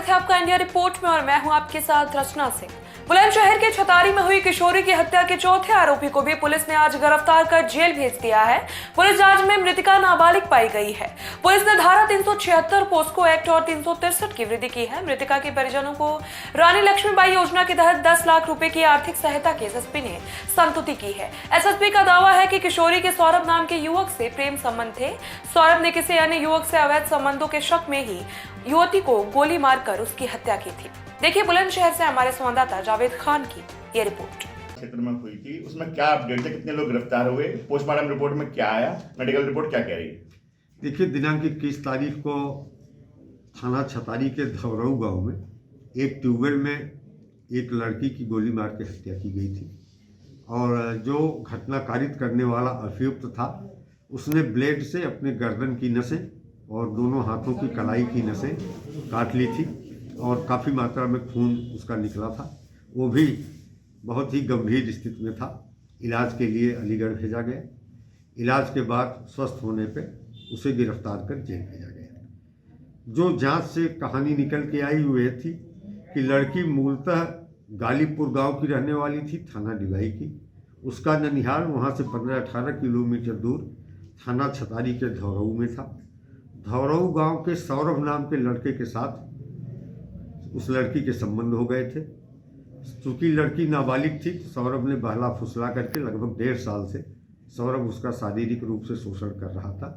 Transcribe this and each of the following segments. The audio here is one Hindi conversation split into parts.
स्वागत है आपका इंडिया रिपोर्ट में और मैं हूं आपके साथ रचना सिंह। बुलंदशहर के छतारी में हुई किशोरी की हत्या के चौथे आरोपी को भी पुलिस ने आज गिरफ्तार कर जेल भेज दिया है। पुलिस जांच में मृतका नाबालिग पाई गई है। पुलिस ने धारा 376 पोस्को एक्ट और 363 की वृद्धि की है। मृतका के परिजनों को रानी लक्ष्मीबाई योजना के तहत 10 लाख रुपए की आर्थिक सहायता की एसएसपी ने संतुति की है। एसएसपी का दावा है कि किशोरी के सौरभ नाम के युवक से प्रेम संबंध थे। सौरभ ने किसी अन्य युवक से अवैध संबंधों के शक में ही युवती को गोली मारकर उसकी हत्या की थी। देखिए बुलंदशहर से हमारे संवाददाता जावेद खान की ये रिपोर्ट। क्षेत्र में हुई थी, उसमें क्या अपडेट है, कितने लोग गिरफ्तार हुए, पोस्टमार्टम रिपोर्ट में क्या आया, मेडिकल रिपोर्ट क्या कह रही है? देखिए, दिनांक 21 तारीख को थाना छतारी के धवरऊ गांव में एक ट्यूबवेल में एक लड़की की गोली मार के हत्या की गई थी और जो घटना कारित करने वाला अभियुक्त था उसने ब्लेड से अपने गर्दन की नसें और दोनों हाथों की कलाई की नसें काट ली थी और काफ़ी मात्रा में खून उसका निकला था। वो भी बहुत ही गंभीर स्थिति में था। इलाज के लिए अलीगढ़ भेजा गया। इलाज के बाद स्वस्थ होने पे उसे गिरफ्तार कर जेल भेजा गया। जो जांच से कहानी निकल के आई वो ये थी कि लड़की मूलतः गालीपुर गांव की रहने वाली थी, थाना डिवाई की। उसका ननिहाल वहाँ से 15-18 किलोमीटर दूर थाना छतारी के धवरऊ में था। धवरऊ गांव के सौरभ नाम के लड़के के साथ उस लड़की के संबंध हो गए थे। चूँकि लड़की नाबालिग थी, सौरभ ने बहला फुसला करके लगभग 1.5 साल से सौरभ उसका शारीरिक रूप से शोषण कर रहा था।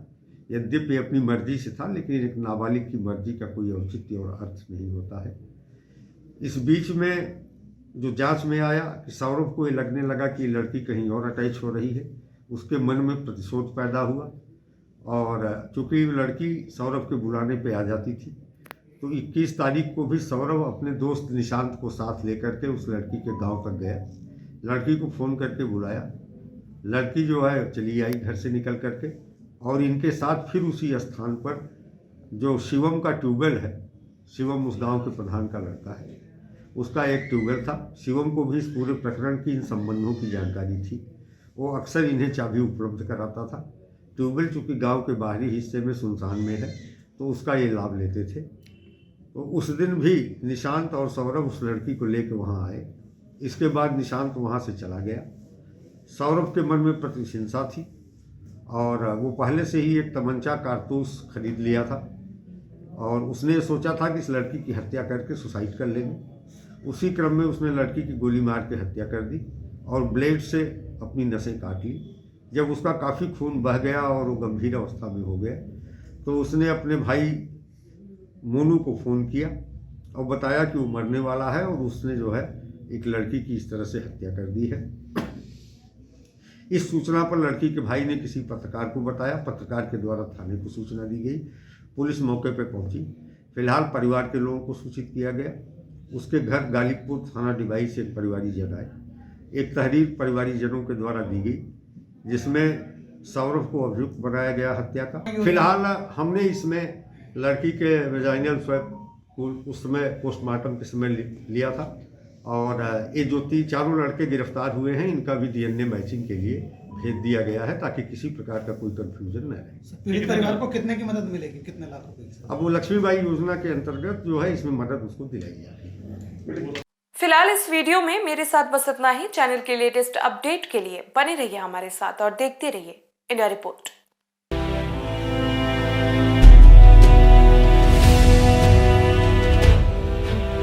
यद्यपि अपनी मर्जी से था, लेकिन एक नाबालिग की मर्जी का कोई औचित्य और अर्थ नहीं होता है। इस बीच में जो जांच में आया कि सौरभ को ये लगने लगा कि लड़की कहीं और अटैच हो रही है, उसके मन में प्रतिशोध पैदा हुआ और चूँकि लड़की सौरभ के बुलाने पे आ जाती थी, तो 21 तारीख को भी सौरभ अपने दोस्त निशांत को साथ लेकर के उस लड़की के गांव तक गया। लड़की को फ़ोन करके बुलाया। लड़की जो है चली आई घर से निकल करके और इनके साथ फिर उसी स्थान पर जो शिवम का ट्यूबवेल है, शिवम उस गांव के प्रधान का लड़का है, उसका एक ट्यूबवेल था। शिवम को भी इस पूरे प्रकरण की, इन संबंधों की जानकारी थी। वो अक्सर इन्हें चाबी उपलब्ध कराता था। ट्यूबवेल चूँकि गाँव के बाहरी हिस्से में सुनसान में है, तो उसका ये लाभ लेते थे। तो उस दिन भी निशांत और सौरभ उस लड़की को लेकर वहाँ आए। इसके बाद निशांत वहाँ से चला गया। सौरभ के मन में प्रतिहिंसा थी और वो पहले से ही एक तमंचा कारतूस खरीद लिया था और उसने सोचा था कि इस लड़की की हत्या करके सुसाइड कर लेंगे। उसी क्रम में उसने लड़की की गोली मार के हत्या कर दी और ब्लेड से अपनी नसें काट ली। जब उसका काफ़ी खून बह गया और वो गंभीर अवस्था में हो गया, तो उसने अपने भाई मोनू को फ़ोन किया और बताया कि वो मरने वाला है और उसने जो है एक लड़की की इस तरह से हत्या कर दी है। इस सूचना पर लड़की के भाई ने किसी पत्रकार को बताया। पत्रकार के द्वारा थाने को सूचना दी गई। पुलिस मौके पर पहुंची। फिलहाल परिवार के लोगों को सूचित किया गया। उसके घर गालीपुर थाना डिवाई से एक परिवारीजन आए। एक तहरीर परिवारीजनों के द्वारा दी गई जिसमें सौरभ को अभियुक्त बनाया गया हत्या का। फिलहाल हमने इसमें लड़की के वेजाइनल स्वैप उस समय पोस्टमार्टम के समय लिया था और ये जो चारों लड़के गिरफ्तार हुए हैं, इनका भी डीएनए मैचिंग के लिए भेज दिया गया है ताकि किसी प्रकार का कोई कंफ्यूजन न रहे। पीड़ित परिवार को कितने की मदद मिलेगी, कितने लाख रुपए? अब वो लक्ष्मीबाई योजना के अंतर्गत जो है इसमें मदद उसको दिलाई जा रही है। फिलहाल इस वीडियो में मेरे साथ बस इतना ही। चैनल के लेटेस्ट अपडेट के लिए बने रहिए हमारे साथ और देखते रहिए इंडिया रिपोर्ट।